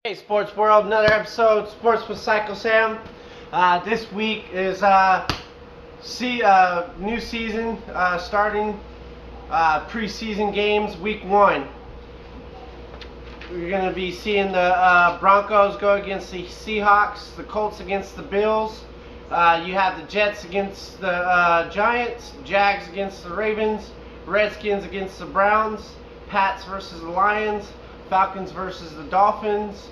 Hey Sports World, another episode, Sports with Psycho Sam. This week is new season starting, preseason games, week 1. We're going to be seeing the Broncos go against the Seahawks, the Colts against the Bills. You have the Jets against the Giants, Jags against the Ravens, Redskins against the Browns, Pats versus the Lions, Falcons versus the Dolphins.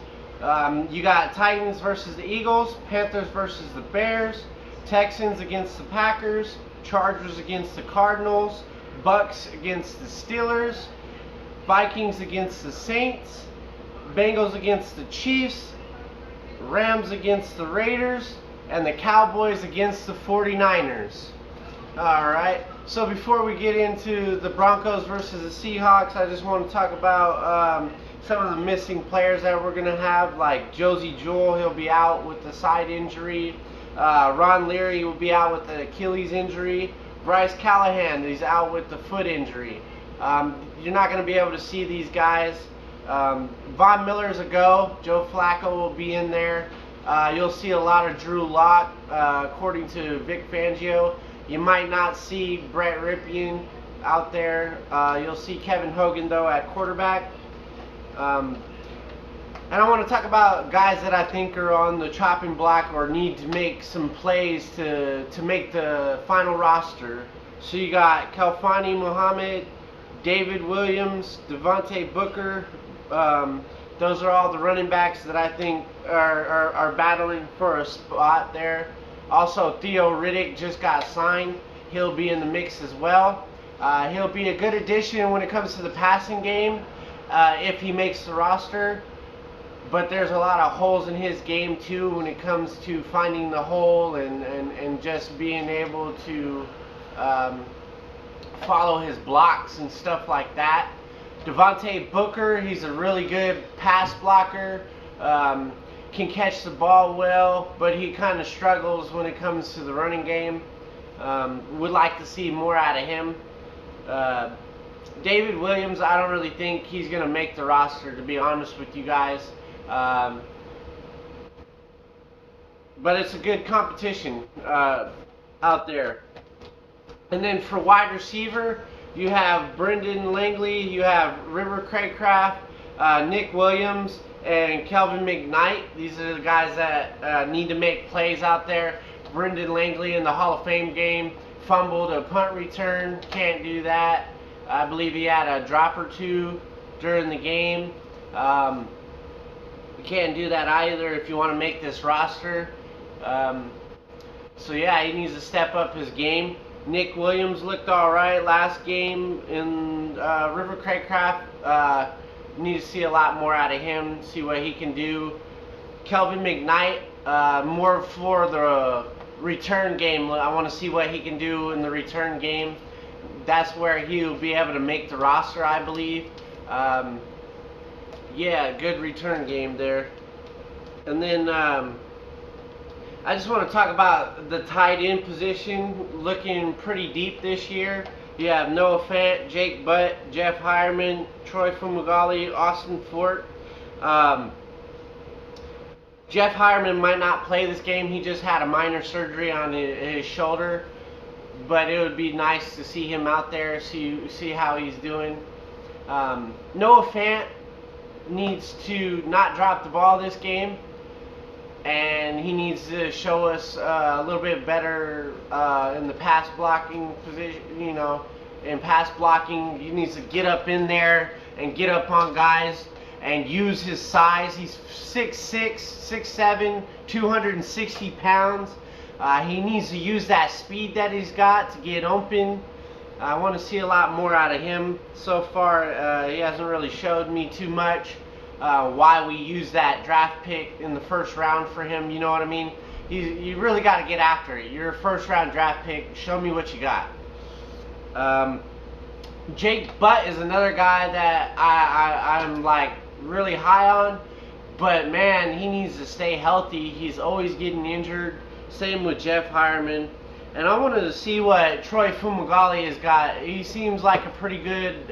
You got Titans versus the Eagles, Panthers versus the Bears, Texans against the Packers, Chargers against the Cardinals, Bucks against the Steelers, Vikings against the Saints, Bengals against the Chiefs, Rams against the Raiders, and the Cowboys against the 49ers. Alright, so before we get into the Broncos versus the Seahawks, I just want to talk about some of the missing players that we're going to have, like Josie Jewell. He'll be out with the side injury. Ron Leary will be out with the Achilles injury. Bryce Callahan is out with the foot injury. You're not going to be able to see these guys. Von Miller's a go. Joe Flacco will be in there. You'll see a lot of Drew Lock, according to Vic Fangio. You might not see Brett Ripien out there. You'll see Kevin Hogan, though, at quarterback. And I want to talk about guys that I think are on the chopping block or need to make some plays to make the final roster. So you got Kelfani Muhammad, David Williams, Devontae Booker. Those are all the running backs that I think are battling for a spot there. Also, Theo Riddick just got signed. He'll be in the mix as well. He'll be a good addition when it comes to the passing game if he makes the roster. But there's a lot of holes in his game too when it comes to finding the hole and just being able to follow his blocks and stuff like that. Devontae Booker, he's a really good pass blocker. Can catch the ball well, but he kind of struggles when it comes to the running game. Would like to see more out of him. David Williams, I don't really think he's going to make the roster, to be honest with you guys. But it's a good competition out there. And then for wide receiver, you have Brendan Langley, you have River Craycraft, Nick Williams, and Kelvin McKnight. These are the guys that need to make plays out there. Brendan Langley in the Hall of Fame game fumbled a punt return. Can't do that. I believe he had a drop or two during the game. You can't do that either if you want to make this roster. So yeah, he needs to step up his game. Nick Williams looked alright last game in River Craycraft. Need to see a lot more out of him, see what he can do. Kelvin McKnight, more for the return game. I want to see what he can do in the return game. That's where he'll be able to make the roster, I believe. Yeah, good return game there. And then I just want to talk about the tight end position, looking pretty deep this year. You have Noah Fant, Jake Butt, Jeff Hireman, Troy Fumagalli, Austin Fort. Jeff Hireman might not play this game. He just had a minor surgery on his shoulder. But it would be nice to see him out there, see how he's doing. Noah Fant needs to not drop the ball this game. And he needs to show us a little bit better in the pass blocking position, you know. In pass blocking, he needs to get up in there and get up on guys and use his size. He's 6'6", 6'7", 260 pounds. He needs to use that speed that he's got to get open. I want to see a lot more out of him. So far, he hasn't really showed me too much. Why we use that draft pick in the first round for him, you know what I mean? You really got to get after it. You're a first round draft pick. Show me what you got. Jake Butt is another guy that I'm like really high on, but man, he needs to stay healthy. He's always getting injured. Same with Jeff Hireman. And I wanted to see what Troy Fumagalli has got. He seems like a pretty good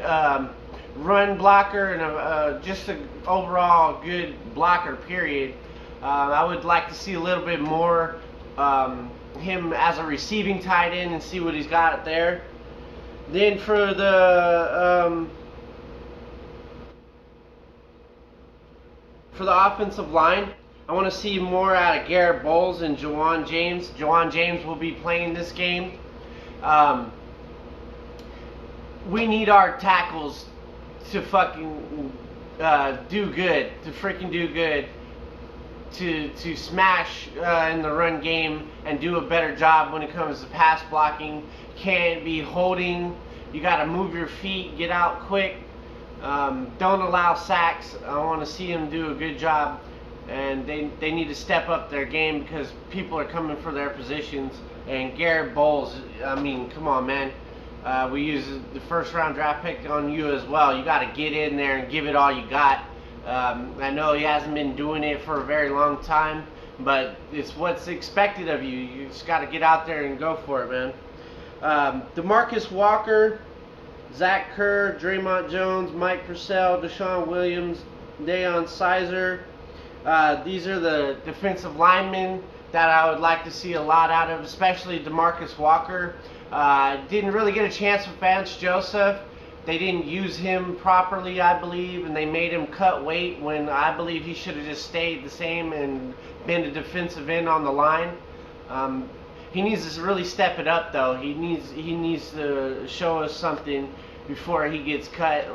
run blocker and just an overall good blocker, period. I would like to see a little bit more him as a receiving tight end and see what he's got there. Then for the offensive line, I want to see more out of Garrett Bowles and Jawan James. Jawan James will be playing this game. We need our tackles to fucking do good, to freaking do good, to smash in the run game and do a better job when it comes to pass blocking. Can't be holding. You got to move your feet, get out quick. Don't allow sacks. I want to see them do a good job, and they need to step up their game because people are coming for their positions. And Garrett Bowles, I mean, come on, man. We use the first round draft pick on you as well. You got to get in there and give it all you got. I know he hasn't been doing it for a very long time, but it's what's expected of you. You just got to get out there and go for it, man. DeMarcus Walker, Zach Kerr, Draymond Jones, Mike Purcell, Deshaun Williams, Deion Sizer. These are the defensive linemen that I would like to see a lot out of, especially DeMarcus Walker. Didn't really get a chance with Vance Joseph. They didn't use him properly, I believe, and they made him cut weight when I believe he should have just stayed the same and been a defensive end on the line. He needs to really step it up, though. He needs to show us something before he gets cut,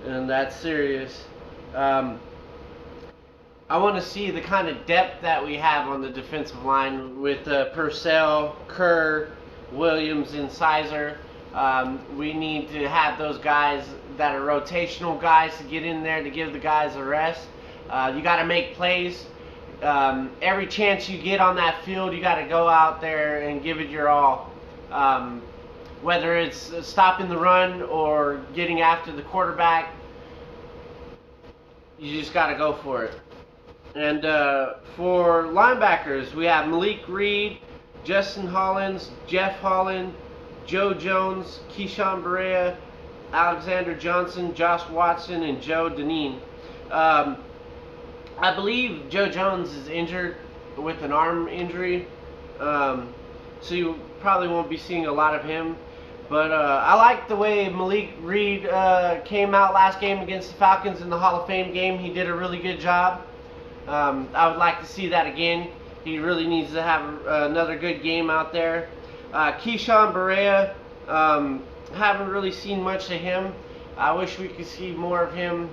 and that's serious. I want to see the kind of depth that we have on the defensive line with Purcell, Kerr, Williams, and Sizer. We need to have those guys that are rotational guys to get in there to give the guys a rest. You got to make plays. Every chance you get on that field, you got to go out there and give it your all. Whether it's stopping the run or getting after the quarterback, you just got to go for it. And for linebackers, we have Malik Reed, Justin Hollins, Jeff Holland, Joe Jones, Keyshawn Barea, Alexander Johnson, Josh Watson, and Joe Deneen. I believe Joe Jones is injured with an arm injury, so you probably won't be seeing a lot of him. But I like the way Malik Reed came out last game against the Falcons in the Hall of Fame game. He did a really good job. I would like to see that again. He really needs to have another good game out there. Keyshawn Barea, haven't really seen much of him. I wish we could see more of him,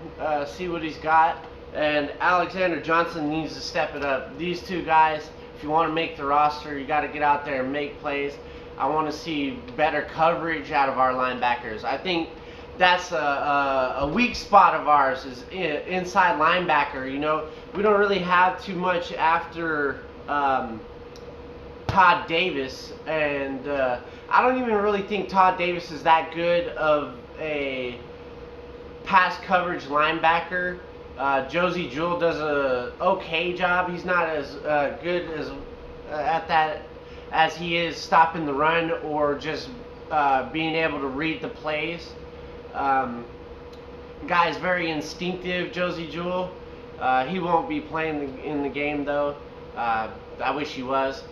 see what he's got. And Alexander Johnson needs to step it up. These two guys, if you want to make the roster, you got to get out there and make plays. I want to see better coverage out of our linebackers. I think that's a weak spot of ours is inside linebacker. You know, we don't really have too much after Todd Davis, and I don't even really think Todd Davis is that good of a pass coverage linebacker. Josie Jewell does a okay job. He's not as good as at that as he is stopping the run or just being able to read the plays. Guy's very instinctive, Josie Jewell. He won't be playing in the game though. I wish he was.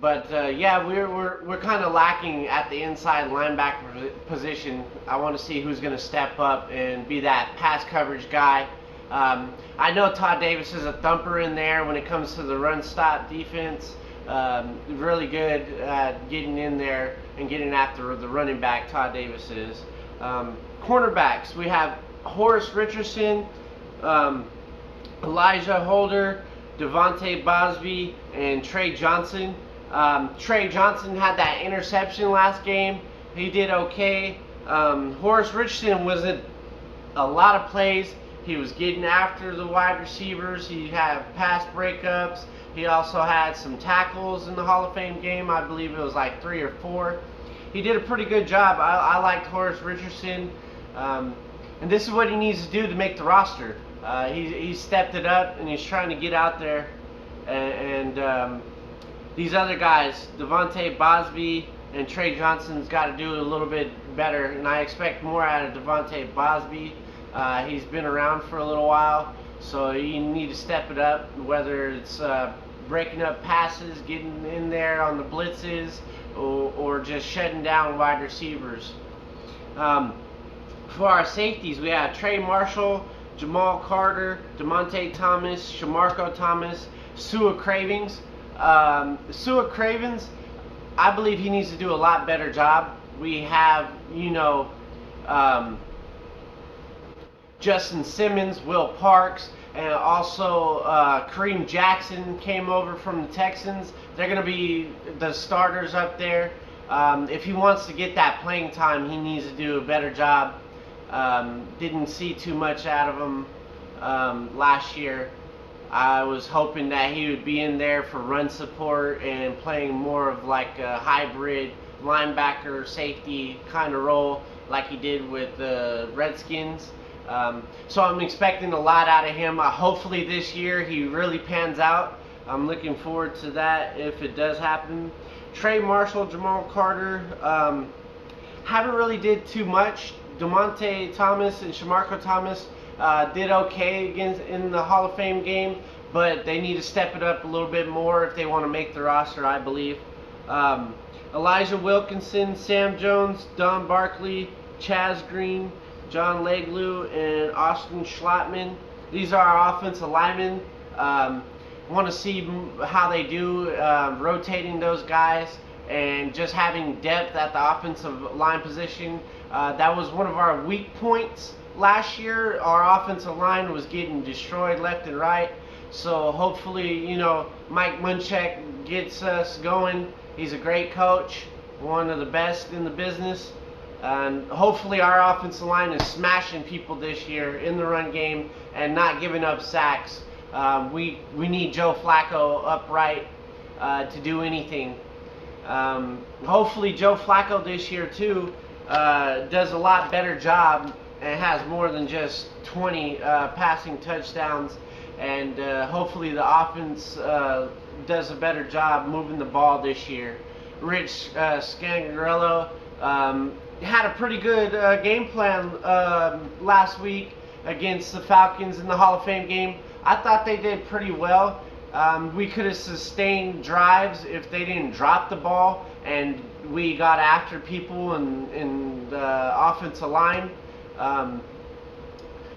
But yeah, we're kind of lacking at the inside linebacker position. I want to see who's going to step up and be that pass coverage guy. I know Todd Davis is a thumper in there when it comes to the run stop defense. Really good at getting in there and getting after the running back. Todd Davis is. Cornerbacks, we have Horace Richardson, Elijah Holder, Devontae Bosby, and Trey Johnson. Trey Johnson had that interception last game. He did okay. Horace Richardson was in a lot of plays. He was getting after the wide receivers. He had pass breakups. He also had some tackles in the Hall of Fame game. I believe it was like 3 or 4. He did a pretty good job. I liked Horace Richardson. And this is what he needs to do to make the roster. He stepped it up and he's trying to get out there. And these other guys, Devontae Bosby, and Trey Johnson's got to do a little bit better. And I expect more out of Devontae Bosby. He's been around for a little while, so you need to step it up, whether it's breaking up passes, getting in there on the blitzes, or just shutting down wide receivers. For our safeties, we have Trey Marshall, Jamal Carter, DeMonte Thomas, Shamarko Thomas, Sua Cravens. Sua Cravens, I believe he needs to do a lot better job. We have, Justin Simmons, Will Parks, and also Kareem Jackson came over from the Texans. They're going to be the starters up there. If he wants to get that playing time, he needs to do a better job. Didn't see too much out of him last year. I was hoping that he would be in there for run support and playing more of like a hybrid linebacker safety kind of role like he did with the Redskins. So I'm expecting a lot out of him. Hopefully this year he really pans out. I'm looking forward to that if it does happen. Trey Marshall, Jamal Carter, haven't really did too much. DeMonte Thomas and Shamarko Thomas did okay in the Hall of Fame game, but they need to step it up a little bit more if they want to make the roster, I believe. Elijah Wilkinson, Sam Jones, Don Barkley, Chaz Green, John Leglue, and Austin Schlottman. These are our offensive linemen. Want to see how they do rotating those guys and just having depth at the offensive line position. That was one of our weak points last year. Our offensive line was getting destroyed left and right. So hopefully, Mike Munchak gets us going. He's a great coach, one of the best in the business. And hopefully our offensive line is smashing people this year in the run game and not giving up sacks. We need Joe Flacco upright to do anything. Hopefully Joe Flacco this year too does a lot better job and has more than just 20 passing touchdowns. And hopefully the offense does a better job moving the ball this year. Rich Scangarello had a pretty good game plan last week against the Falcons in the Hall of Fame game. I thought they did pretty well. We could have sustained drives if they didn't drop the ball and we got after people in the offensive line.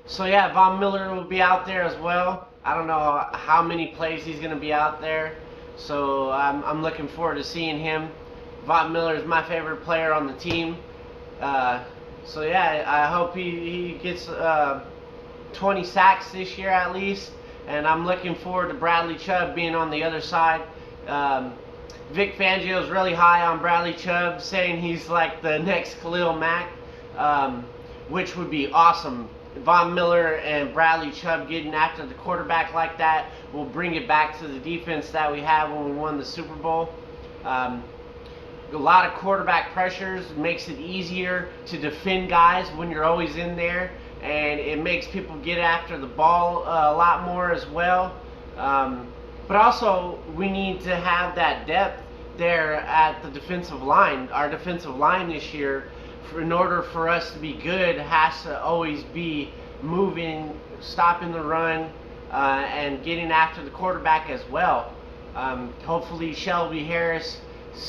So yeah, Von Miller will be out there as well. I don't know how many plays he's going to be out there. So I'm looking forward to seeing him. Von Miller is my favorite player on the team. So yeah, I hope he gets 20 sacks this year at least, and I'm looking forward to Bradley Chubb being on the other side. Vic Fangio is really high on Bradley Chubb, saying he's like the next Khalil Mack, which would be awesome. Von Miller and Bradley Chubb getting after the quarterback like that will bring it back to the defense that we had when we won the Super Bowl. A lot of quarterback pressures makes it easier to defend guys when you're always in there, and it makes people get after the ball a lot more as well. But also, we need to have that depth there at the defensive line. Our defensive line this year, in order for us to be good, has to always be moving, stopping the run, and getting after the quarterback as well. Hopefully Shelby Harris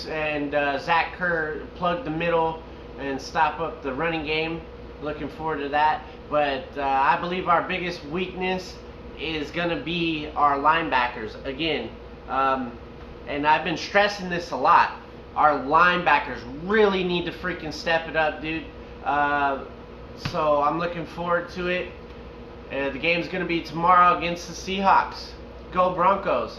and Zach Kerr plug the middle and stop up the running game. Looking forward to that. But I believe our biggest weakness is going to be our linebackers again. And I've been stressing this a lot. Our linebackers really need to freaking step it up, dude. So I'm looking forward to it. The game's going to be tomorrow against the Seahawks. Go Broncos.